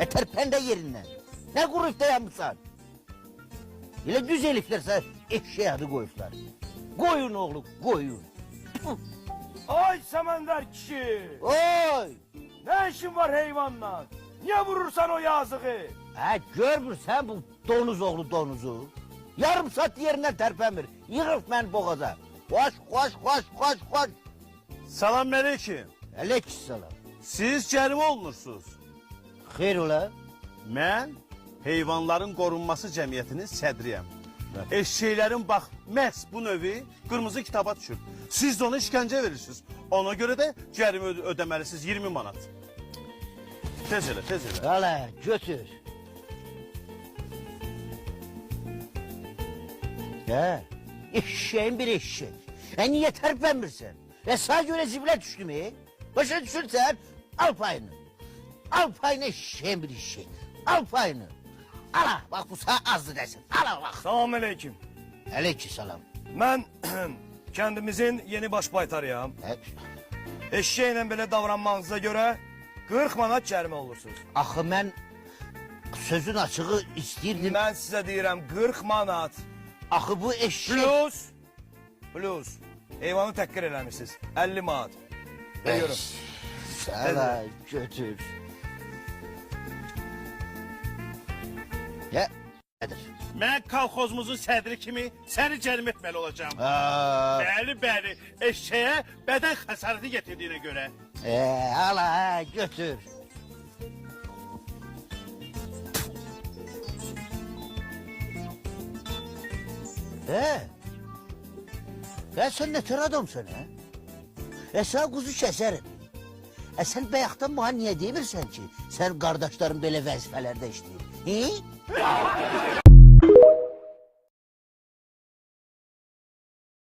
Terpen de yerinden. Ne kuruşta yapmışsan? Öyle düz eliflerse eşeğe adı koyuşlar. Koyun oğlum, koyun. Ay Semender kişi! Oy! Ne işin var hayvanla? Niye vurursan o yazığı? Ha görmür sen bu donuz oğlu donuzu. Yarım saat yerinden terpemir. Yığırt ben boğaza. Koş, koş, koş, koş, koş. Salam aleyküm. Aleykümselam. Siz cərimə olunursunuz. Xeyr ola. Mən heyvanların qorunması cəmiyyətinin sədriyəm. Eşşəklərin bax məhz bu növü qırmızı kitaba düşür. Siz də ona işgəncə verirsiniz. Ona görə də cərimə ödəməlisiniz 20 manat. Tez elə, tez elə. Hala götür. Ya eşeğin bir eşek. Niye terpenmirsen? Sana göre zibile düştü mü? Başa düşürsen al payını. Al payını eşeğin bir eşek. Al payını. Ala bak bu sana azdı desin. Ala bak. Selamünaleyküm. Aleykümselam. Ben kendimizin yeni başbaytarıyam. Eşeğiyle böyle davranmanıza göre 40 manat cərimə olursunuz. Axı ben sözün açığı istəyirdim. Ben size deyirəm 40 manat. Axı bu eşek... Plus. Heyvanı təhqir eləmişsiniz. 50 manat. Veriyorum. Sana götür. Ya nedir? Mən kolxozumuzun sədri kimi səni cərimə etməli olacağam. Bəli, bəli. Eşşəyə bədən xəsarəti getirdiyinə görə. Ala götür. Ya sen ne tür adamsın ha? Sana kuzu keserim. Sen bayaktan bana niye demirsen ki? Sen kardeşlerin böyle vazifelerde işleyir. He?